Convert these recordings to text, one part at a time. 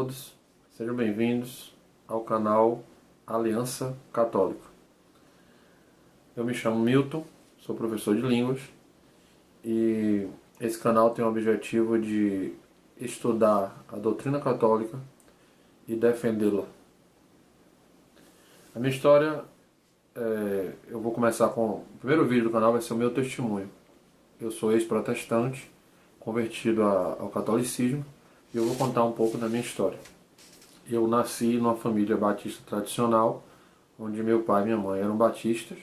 todos, sejam bem-vindos ao canal Aliança Católica. Eu me chamo Milton, sou professor de línguas e esse canal tem o objetivo de estudar a doutrina católica e defendê-la. A minha história, eu vou começar com... O primeiro vídeo do canal vai ser o meu testemunho. Eu sou ex-protestante, convertido ao catolicismo, e eu vou contar um pouco da minha história. Eu nasci numa família batista tradicional, onde meu pai e minha mãe eram batistas.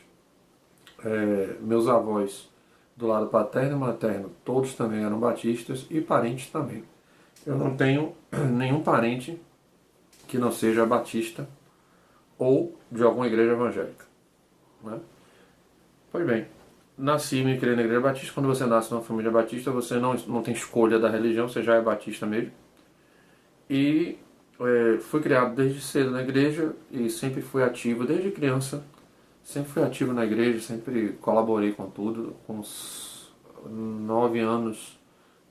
Meus avós, do lado paterno e materno, todos também eram batistas, e parentes também. Eu não tenho nenhum parente que não seja batista ou de alguma igreja evangélica, né? Pois bem, nasci e me criei na igreja batista. Quando você nasce numa família batista, você não tem escolha da religião, você já é batista mesmo. E fui criado desde cedo na igreja e sempre fui ativo, desde criança. Sempre fui ativo na igreja, sempre colaborei com tudo. Com uns 9 anos,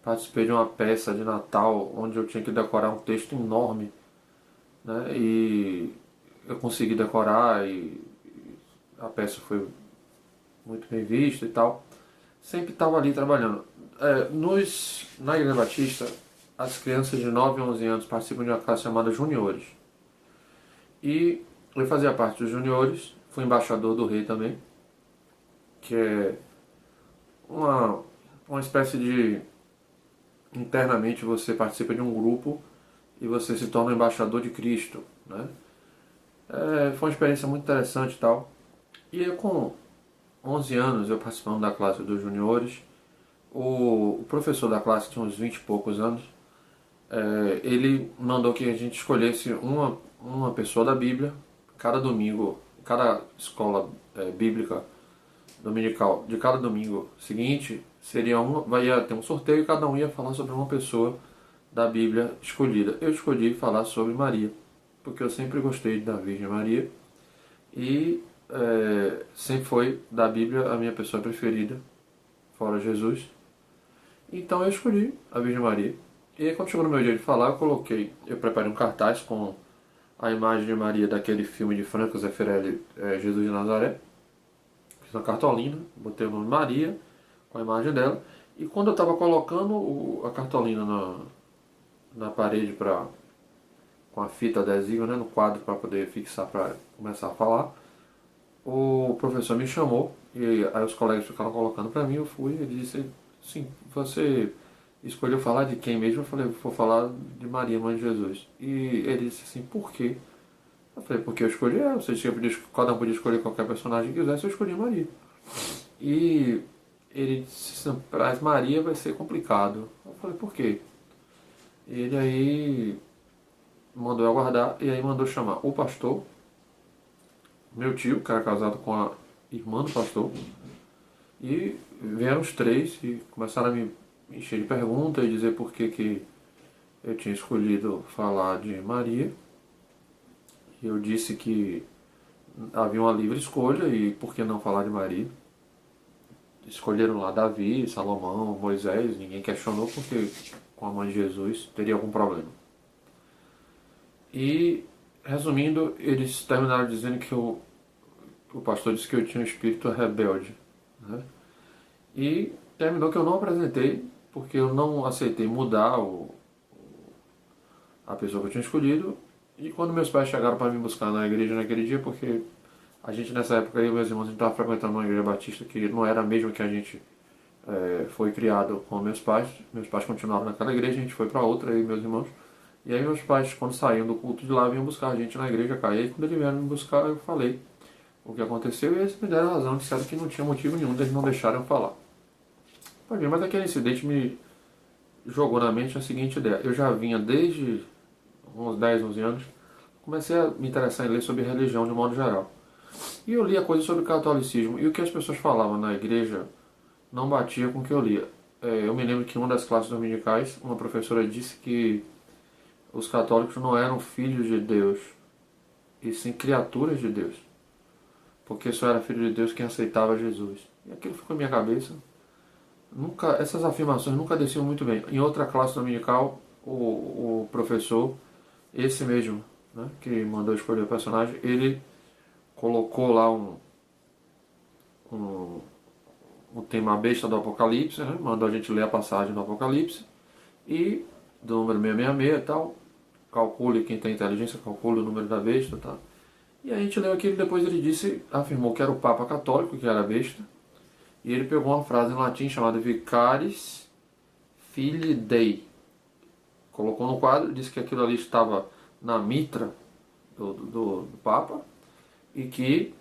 participei de uma peça de Natal, onde eu tinha que decorar um texto enorme, né? E eu consegui decorar e a peça foi muito bem vista e tal. Sempre estava ali trabalhando. Na Igreja Batista, as crianças de 9 a 11 anos participam de uma classe chamada Juniores. E eu fazia parte dos Juniores, fui embaixador do rei também, que é uma espécie de... Internamente você participa de um grupo e você se torna um embaixador de Cristo, né? Foi uma experiência muito interessante e tal. E eu, com 11 anos, eu participando da classe dos Juniores, o professor da classe tinha uns 20 e poucos anos. Ele mandou que a gente escolhesse uma pessoa da Bíblia. Cada domingo, cada escola bíblica dominical de cada domingo seguinte ia ter um sorteio e cada um ia falar sobre uma pessoa da Bíblia escolhida. Eu escolhi falar sobre Maria, porque eu sempre gostei da Virgem Maria e sempre foi da Bíblia a minha pessoa preferida, fora Jesus. Então eu escolhi a Virgem Maria. E aí, quando chegou no meu dia de falar, eu preparei um cartaz com a imagem de Maria daquele filme de Franco Zeffirelli, Jesus de Nazaré. Fiz uma cartolina, botei o nome Maria, com a imagem dela. E quando eu estava colocando a cartolina na parede com a fita adesiva, né, no quadro para poder fixar para começar a falar, o professor me chamou e aí os colegas ficaram colocando para mim. Eu fui, ele disse: sim, você escolheu falar de quem mesmo? Eu falei: vou falar de Maria, mãe de Jesus. E ele disse assim: por quê? Eu falei: porque eu escolhi ela. Cada um podia escolher qualquer personagem que quisesse, eu escolhi Maria. E ele disse assim: para Maria vai ser complicado. Eu falei: por quê? Ele aí mandou eu aguardar e aí mandou chamar o pastor, meu tio, que era casado com a irmã do pastor, e vieram os três e começaram a me encher de perguntas e dizer por que eu tinha escolhido falar de Maria. E eu disse que havia uma livre escolha e por que não falar de Maria. Escolheram lá Davi, Salomão, Moisés, ninguém questionou porque com a mãe de Jesus teria algum problema. E, resumindo, eles terminaram dizendo que o pastor disse que eu tinha um espírito rebelde, né? E terminou que eu não apresentei, porque eu não aceitei mudar a pessoa que eu tinha escolhido. E quando meus pais chegaram para me buscar na igreja naquele dia, porque a gente nessa época, eu e meus irmãos, a gente estava frequentando uma igreja batista que não era a mesma que a gente foi criado com meus pais. Meus pais continuaram naquela igreja, a gente foi para outra, eu e meus irmãos. E aí meus pais, quando saíam do culto de lá, vinham buscar a gente na igreja, cara. E aí quando eles vieram me buscar, eu falei o que aconteceu e eles me deram razão, disseram que não tinha motivo nenhum, eles não deixaram eu falar. Mas aquele incidente me jogou na mente a seguinte ideia: eu já vinha desde uns 10, 11 anos, comecei a me interessar em ler sobre religião de um modo geral. E eu lia coisas sobre catolicismo, e o que as pessoas falavam na igreja não batia com o que eu lia. Eu me lembro que em uma das classes dominicais, uma professora disse que os católicos não eram filhos de Deus, e sim criaturas de Deus, porque só era filho de Deus quem aceitava Jesus. E aquilo ficou na minha cabeça. Essas afirmações nunca desciam muito bem. Em outra classe dominical, o professor esse mesmo, né, que mandou escolher o personagem, ele colocou lá um, um tema besta do Apocalipse, né, mandou a gente ler a passagem do Apocalipse, e do número 666 e tal, calcule, quem tem inteligência, calcule o número da besta e tal. E a gente leu aquilo, depois ele afirmou que era o Papa Católico, que era a besta, e ele pegou uma frase em latim chamada Vicaris Filii Dei, colocou no quadro, disse que aquilo ali estava na mitra do Papa, e que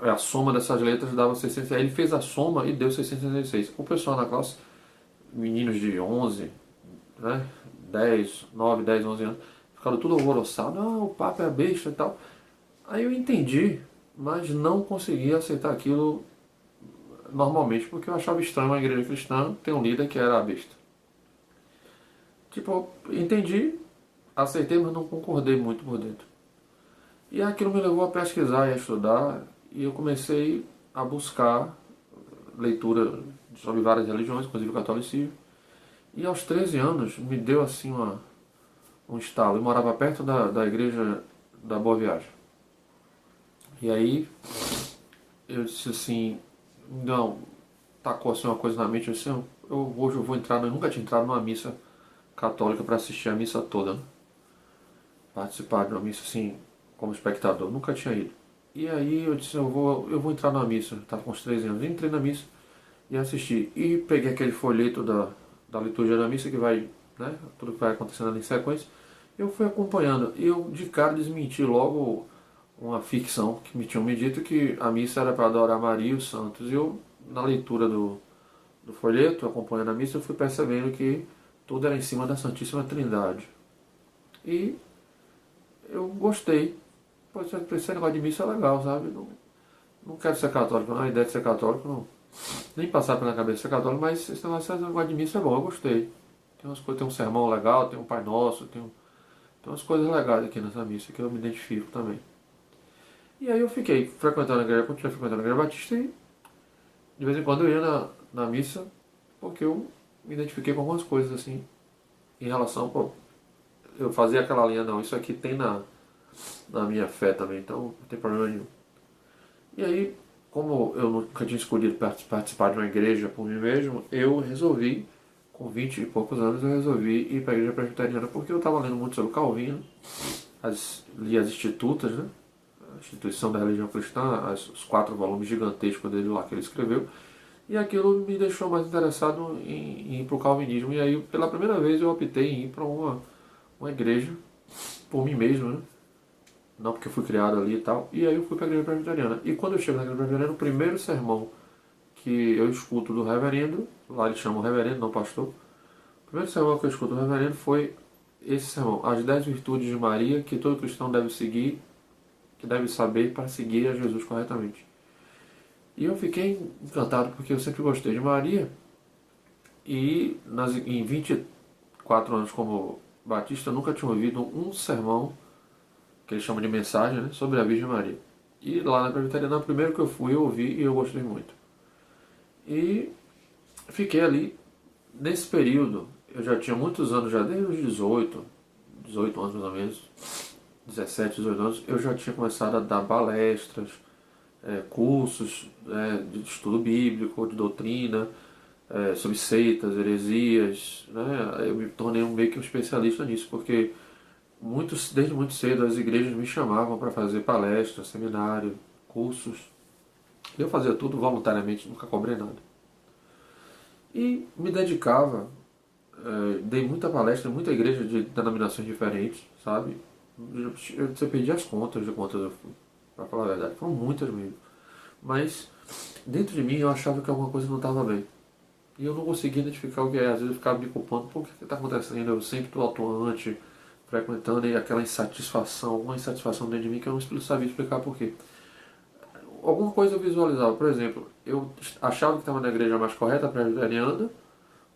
a soma dessas letras dava 666. Ele fez a soma e deu 666. O pessoal na classe, meninos de 11, né, 10, 9, 10, 11 anos, ficaram tudo alvoroçados. Não, o Papa é besta e tal. Aí eu entendi, mas não consegui aceitar aquilo normalmente, porque eu achava estranho uma igreja cristã ter um líder que era a besta. Tipo, entendi, aceitei, mas não concordei muito por dentro. E aquilo me levou a pesquisar e a estudar, e eu comecei a buscar leitura sobre várias religiões, inclusive o catolicismo. E aos 13 anos me deu assim um estalo. Eu morava perto da igreja da Boa Viagem. E aí eu disse assim, não, tacou assim uma coisa na mente, eu disse, hoje eu vou entrar, eu nunca tinha entrado numa missa católica para assistir a missa toda, né? Participar de uma missa assim, como espectador, nunca tinha ido. E aí eu disse, eu vou entrar na missa, estava com uns 13 anos, entrei na missa e assisti. E peguei aquele folheto da liturgia da missa que vai, né, tudo que vai acontecendo ali em sequência, eu fui acompanhando. E eu de cara desmenti logo uma ficção que me tinham me dito que a missa era para adorar Maria e os santos. E eu, na leitura do folheto, acompanhando a missa, eu fui percebendo que tudo era em cima da Santíssima Trindade. E eu gostei. Pois esse negócio de missa é legal, sabe? Não quero ser católico, não. A ideia de ser católico, não. Nem passar pela cabeça ser católico, mas esse negócio de missa é bom, eu gostei. Tem umas coisas, tem um sermão legal, tem um Pai Nosso, tem umas coisas legais aqui nessa missa que eu me identifico também. E aí eu fiquei frequentando a igreja, continuei frequentando a igreja batista e de vez em quando eu ia na missa, porque eu me identifiquei com algumas coisas assim, em relação, pô, eu fazia aquela linha, não, isso aqui tem na minha fé também, então não tem problema nenhum. E aí, como eu nunca tinha escolhido participar de uma igreja por mim mesmo, eu resolvi, com 20 e poucos anos, eu resolvi ir para a igreja presbiteriana, porque eu estava lendo muito sobre Calvino, li as Institutas, né? A Instituição da Religião Cristã, os 4 volumes gigantescos dele lá que ele escreveu, e aquilo me deixou mais interessado em ir para o calvinismo. E aí, pela primeira vez, eu optei em ir para uma igreja, por mim mesmo, né? Não porque eu fui criado ali e tal. E aí eu fui para a igreja presbiteriana. E quando eu chego na igreja presbiteriana, o primeiro sermão que eu escuto do reverendo, lá eles chamam reverendo, não pastor, o primeiro sermão que eu escuto do reverendo foi esse sermão: as 10 virtudes de Maria que todo cristão deve seguir, que deve saber para seguir a Jesus corretamente. E eu fiquei encantado porque eu sempre gostei de Maria. E em 24 anos como batista, eu nunca tinha ouvido um sermão que eles chamam de mensagem, né, sobre a Virgem Maria. E lá na presbiteriana, o primeiro que eu fui, eu ouvi e eu gostei muito. E fiquei ali. Nesse período, eu já tinha muitos anos, já desde os 18 anos mais ou menos, 17, 18 anos, eu já tinha começado a dar palestras, cursos de estudo bíblico, de doutrina, sobre seitas, heresias, né? Eu me tornei meio que um especialista nisso, porque desde muito cedo as igrejas me chamavam para fazer palestras, seminário, cursos. Eu fazia tudo voluntariamente, nunca cobrei nada. E me dedicava, dei muita palestra em muita igreja de denominações diferentes, sabe? Eu perdi as contas de quantas eu fui, para falar a verdade. Foram muitas mesmo. Mas dentro de mim eu achava que alguma coisa não estava bem. E eu não conseguia identificar o que é. Às vezes eu ficava me culpando, pô, o que está acontecendo? Eu sempre estou atuante, frequentando, e aquela insatisfação, uma insatisfação dentro de mim que eu não sabia explicar por quê. Alguma coisa eu visualizava, por exemplo, eu achava que estava na igreja mais correta, presbiteriana,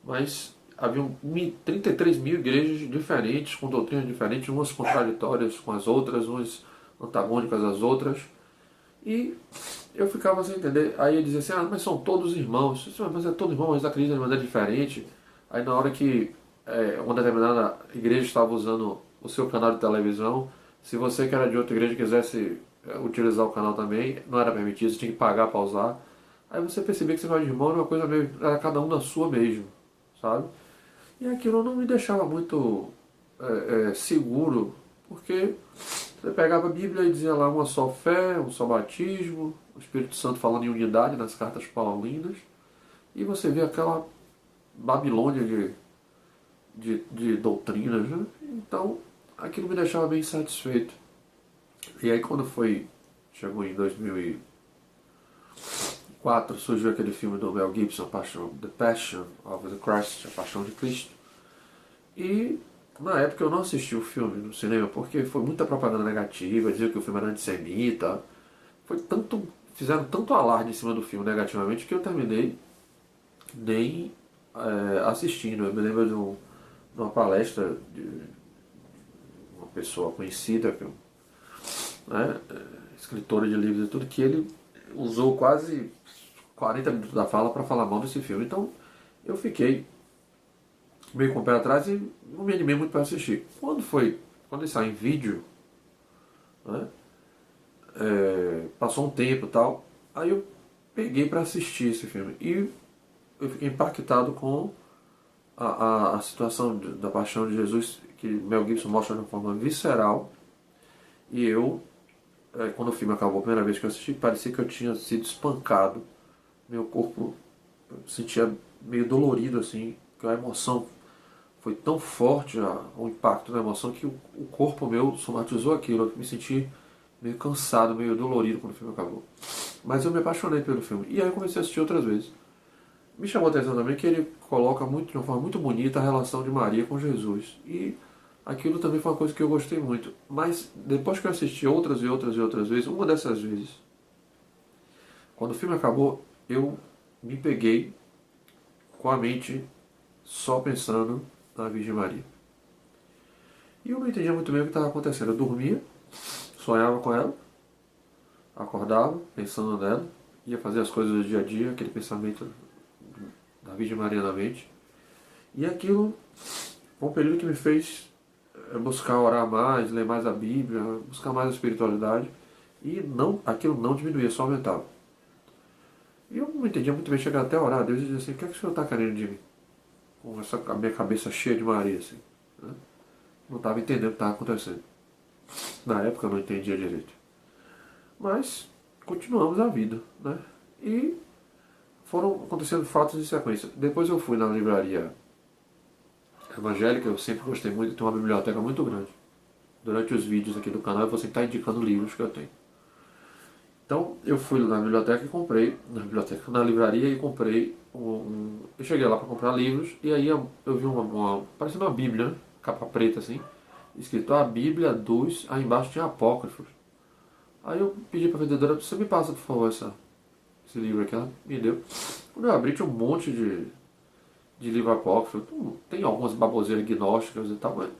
mas havia 33 mil igrejas diferentes, com doutrinas diferentes, umas contraditórias com as outras, umas antagônicas às outras, e eu ficava sem entender. Aí ele dizia assim, mas são todos irmãos. Eu disse, mas é todo irmão, eles acreditam de maneira diferente. Aí na hora que uma determinada igreja estava usando o seu canal de televisão. Se você que era de outra igreja quisesse utilizar o canal também, não era permitido, você tinha que pagar para usar. Aí você percebia que esse negócio de irmão era uma coisa meio, era cada um na sua mesmo, sabe? E aquilo não me deixava muito seguro, porque você pegava a Bíblia e dizia lá uma só fé, um só batismo, o Espírito Santo falando em unidade nas cartas paulinas, e você vê aquela Babilônia de doutrinas, né? Então, aquilo me deixava bem insatisfeito. E aí chegou em 2004, surgiu aquele filme do Mel Gibson, The Passion of the Christ, A Paixão de Cristo. E na época eu não assisti o filme no cinema porque foi muita propaganda negativa, dizia que o filme era antissemita. Fizeram tanto alarde em cima do filme negativamente que eu terminei nem assistindo. Eu me lembro de uma palestra de uma pessoa conhecida, né, escritora de livros e tudo, que ele usou quase 40 minutos da fala para falar mal desse filme. Então eu fiquei meio com o pé atrás e não me animei muito para assistir. Quando ele saiu em vídeo, né, passou um tempo e tal, aí eu peguei para assistir esse filme e eu fiquei impactado com a situação da paixão de Jesus, que Mel Gibson mostra de uma forma visceral. E eu, quando o filme acabou a primeira vez que eu assisti, parecia que eu tinha sido espancado. Meu corpo sentia meio dolorido, assim, que a emoção foi tão forte, o impacto da emoção, que o corpo meu somatizou aquilo. Eu me senti meio cansado, meio dolorido quando o filme acabou. Mas eu me apaixonei pelo filme. E aí eu comecei a assistir outras vezes. Me chamou a atenção também que ele coloca de uma forma muito bonita a relação de Maria com Jesus. E aquilo também foi uma coisa que eu gostei muito. Mas depois que eu assisti outras e outras e outras vezes, uma dessas vezes, quando o filme acabou, eu me peguei com a mente só pensando na Virgem Maria. E eu não entendia muito bem o que estava acontecendo. Eu dormia, sonhava com ela, acordava pensando nela, ia fazer as coisas do dia a dia, aquele pensamento da Virgem Maria na mente. E aquilo foi um período que me fez buscar orar mais, ler mais a Bíblia, buscar mais a espiritualidade. E aquilo não diminuía, só aumentava. E eu não entendia muito bem, chegar até a orar a Deus e dizer assim: o que é que o Senhor está querendo de mim? Com a minha cabeça cheia de Maria, assim, né? Não estava entendendo o que estava acontecendo. Na época eu não entendia direito. Mas continuamos a vida, né? E foram acontecendo fatos em sequência. Depois eu fui na livraria evangélica, eu sempre gostei muito de ter uma biblioteca muito grande. Durante os vídeos aqui do canal eu vou sempre estar indicando livros que eu tenho. Então eu fui na biblioteca e comprei, na livraria e comprei eu cheguei lá para comprar livros e aí eu vi parecendo uma Bíblia, né? Capa preta assim, escrito a Bíblia dos, aí embaixo tinha apócrifos. Aí eu pedi para a vendedora: você me passa por favor esse livro aqui. Ela me deu. Quando eu abri, tinha um monte de livro apócrifo. Tem algumas baboseiras gnósticas e tal, mas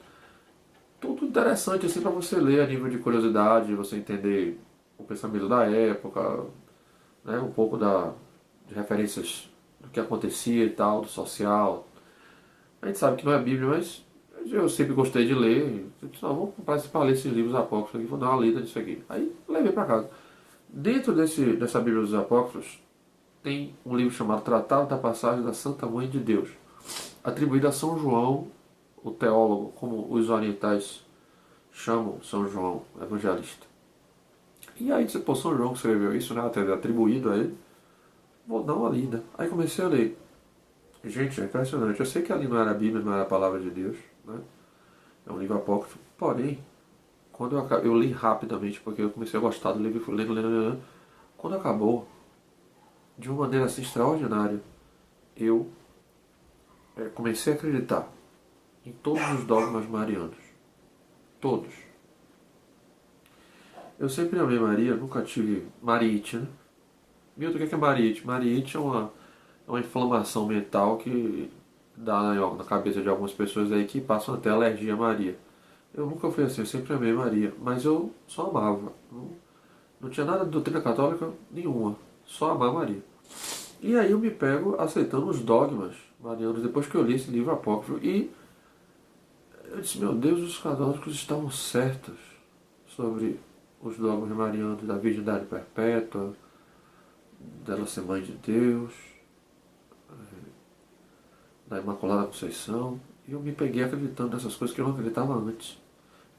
tudo interessante assim para você ler a nível de curiosidade, você entender o pensamento da época, né, um pouco de referências do que acontecia e tal, do social. A gente sabe que não é Bíblia, mas eu sempre gostei de ler. Eu disse: não, vou comprar para ler esses livros apócrifos aqui, vou dar uma lida disso aqui. Aí levei para casa. Dentro dessa Bíblia dos Apócrifos tem um livro chamado Tratado da Passagem da Santa Mãe de Deus, atribuído a São João, o teólogo, como os orientais chamam São João Evangelista. E aí disse: pô, São João que escreveu isso, né, atribuído a ele, vou dar uma lida. Aí comecei a ler. Gente, é impressionante. Eu sei que ali não era a Bíblia, não era a Palavra de Deus, né? É um livro apócrifo. Porém, quando eu li rapidamente, porque eu comecei a gostar do livro, fui lendo. Quando acabou, de uma maneira assim extraordinária, eu comecei a acreditar em todos os dogmas marianos. Todos. Eu sempre amei Maria, nunca tive Mariite, né? Milton, o que é Mariite? Mariite é uma inflamação mental que dá na cabeça de algumas pessoas aí que passam até alergia a Maria. Eu nunca fui assim, eu sempre amei Maria, mas eu só amava. Não tinha nada de doutrina católica nenhuma, só amar Maria. E aí eu me pego aceitando os dogmas marianos depois que eu li esse livro apócrifo. E Eu disse, meu Deus, os católicos estavam certos sobre os dogmas marianos da virgindade perpétua, dela ser mãe de Deus, da Imaculada Conceição, e eu me peguei acreditando nessas coisas que eu não acreditava antes.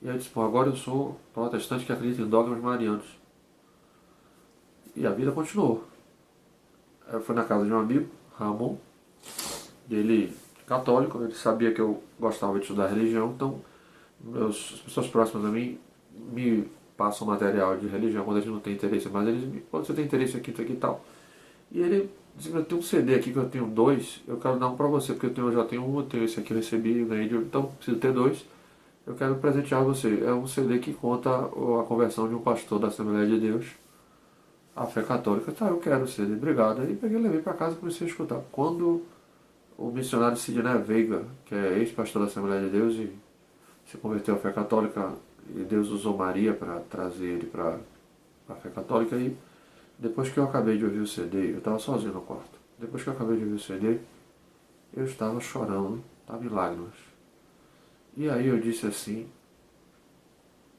E aí eu disse, pô, agora eu sou protestante que acredita em dogmas marianos. E a vida continuou. Eu fui na casa de um amigo, Ramon, ele católico, ele sabia que eu gostava de estudar religião, então as pessoas próximas a mim me passam material de religião quando eles não têm interesse, mas eles me, quando você tem interesse aqui, isso aqui e tal. E ele disse, eu tenho um CD aqui que eu tenho dois, eu quero dar um pra você, porque eu já tenho um, eu tenho esse aqui, eu recebi, ganhei de, então preciso ter dois, eu quero presentear você. É um CD que conta a conversão de um pastor da Assembleia de Deus, a fé católica. Tá, eu quero o CD, obrigado. Aí peguei, levei pra casa e comecei a escutar. Quando o missionário Sidney Veiga, que é ex-pastor da Assembleia de Deus e se converteu à fé católica, e Deus usou Maria para trazer ele para a fé católica, e depois que eu acabei de ouvir o CD, eu estava sozinho no quarto. Depois que eu acabei de ouvir o CD, eu estava chorando, estava em lágrimas. E aí eu disse assim,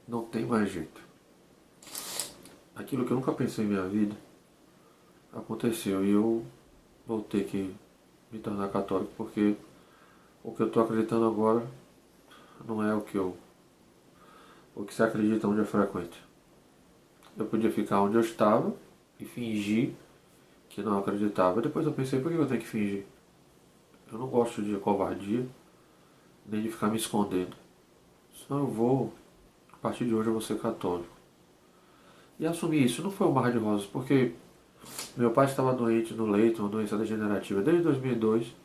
não tem mais jeito. Aquilo que eu nunca pensei em minha vida aconteceu e eu vou ter que me tornar católico, porque o que eu estou acreditando agora não é o que se acredita onde é frequente. Eu podia ficar onde eu estava e fingir que não acreditava. Depois eu pensei, por que eu tenho que fingir? Eu não gosto de covardia, nem de ficar me escondendo. Senão eu vou, a partir de hoje eu vou ser católico. E assumir isso não foi um mar de rosas, porque meu pai estava doente no leito, uma doença degenerativa desde 2002.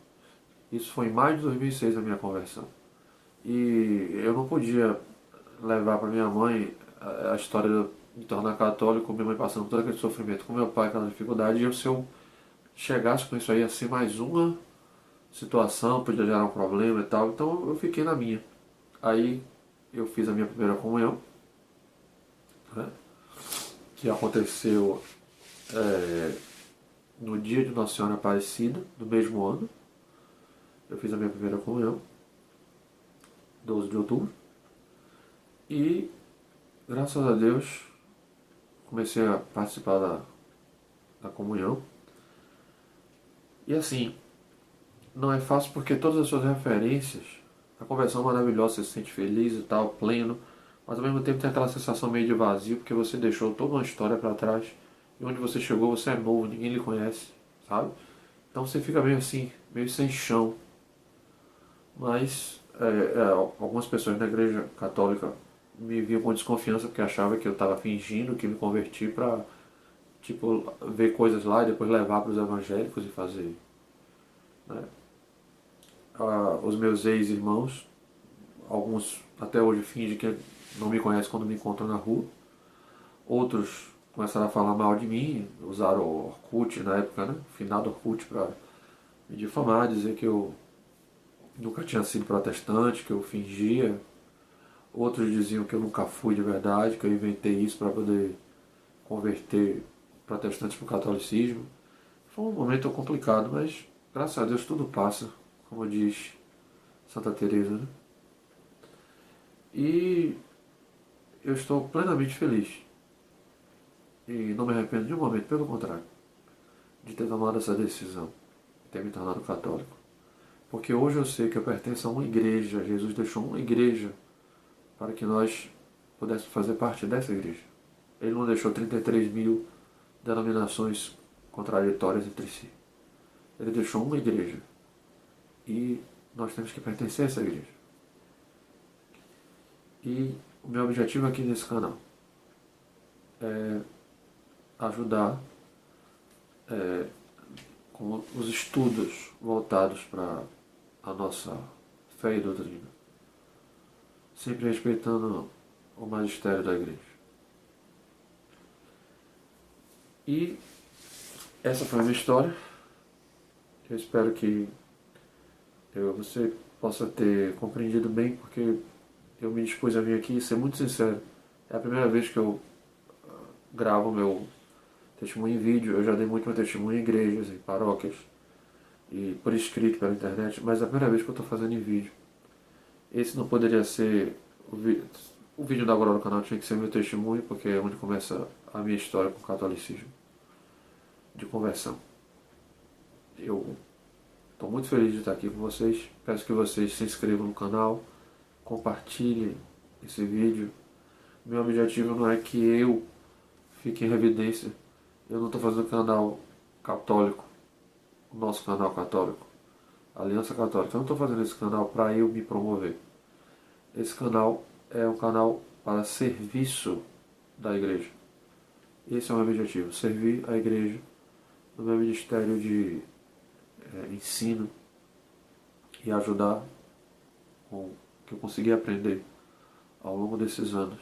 Isso foi em maio de 2006 a minha conversão. E eu não podia levar para minha mãe a história de me tornar católico, minha mãe passando por todo aquele sofrimento, com meu pai aquela dificuldade, e eu, se eu chegasse com isso aí, ia ser mais uma situação, podia gerar um problema e tal, então eu fiquei na minha. Aí eu fiz a minha primeira comunhão, né, que aconteceu no dia de Nossa Senhora Aparecida, do mesmo ano. Eu fiz a minha primeira comunhão, 12 de outubro, e graças a Deus comecei a participar da comunhão. E assim, não é fácil porque todas as suas referências, a conversão é maravilhosa, você se sente feliz e tal, pleno, mas ao mesmo tempo tem aquela sensação meio de vazio, porque você deixou toda uma história para trás, e onde você chegou você é novo, ninguém lhe conhece, sabe? Então você fica meio assim, meio sem chão. Mas algumas pessoas na igreja católica me viam com desconfiança porque achavam que eu estava fingindo que me converti para tipo, ver coisas lá e depois levar para os evangélicos e fazer, né? Os meus ex-irmãos, alguns até hoje fingem que não me conhecem quando me encontram na rua. Outros começaram a falar mal de mim, usaram o Orkut na época, né? Finado Orkut, para me difamar, dizer que eu nunca tinha sido protestante, que eu fingia. Outros diziam que eu nunca fui de verdade, que eu inventei isso para poder converter protestantes para o catolicismo. Foi um momento complicado, mas graças a Deus tudo passa, como diz Santa Teresa, né? E eu estou plenamente feliz. E não me arrependo de um momento, pelo contrário, de ter tomado essa decisão, de ter me tornado católico. Porque hoje eu sei que eu pertenço a uma igreja, Jesus deixou uma igreja para que nós pudéssemos fazer parte dessa igreja. Ele não deixou 33 mil denominações contraditórias entre si. Ele deixou uma igreja. E nós temos que pertencer a essa igreja. E o meu objetivo aqui nesse canal é ajudar com os estudos voltados para a nossa fé e doutrina, sempre respeitando o magistério da igreja. E essa foi a minha história. Eu espero que você possa ter compreendido bem, porque eu me dispus a vir aqui e ser muito sincero. É a primeira vez que eu gravo meu testemunho em vídeo. Eu já dei muito meu testemunho em igrejas, em paróquias e por escrito pela internet, mas é a primeira vez que eu estou fazendo em vídeo. Esse não poderia ser o vídeo da agora do canal, tinha que ser meu testemunho, porque é onde começa a minha história com o catolicismo, de conversão. Eu estou muito feliz de estar aqui com vocês. Peço que vocês se inscrevam no canal, compartilhem esse vídeo. Meu objetivo não é que eu fique em evidência. Eu não estou fazendo canal católico, o nosso canal católico, Aliança Católica. Eu não estou fazendo esse canal para eu me promover. Esse canal é um canal para serviço da igreja. Esse é o meu objetivo, servir a igreja no meu ministério de ensino e ajudar com o que eu consegui aprender ao longo desses anos.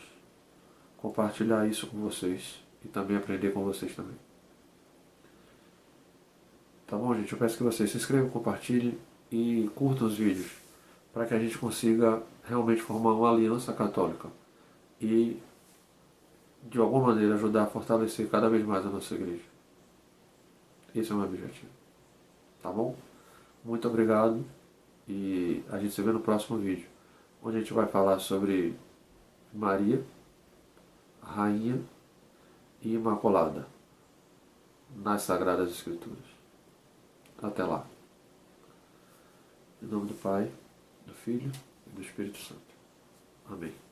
Compartilhar isso com vocês e também aprender com vocês também. Tá bom, gente? Eu peço que vocês se inscrevam, compartilhem e curtam os vídeos para que a gente consiga realmente formar uma aliança católica e, de alguma maneira, ajudar a fortalecer cada vez mais a nossa igreja. Esse é o meu objetivo. Tá bom? Muito obrigado e a gente se vê no próximo vídeo, onde a gente vai falar sobre Maria, Rainha e Imaculada nas Sagradas Escrituras. Até lá. Em nome do Pai, do Filho e do Espírito Santo. Amém.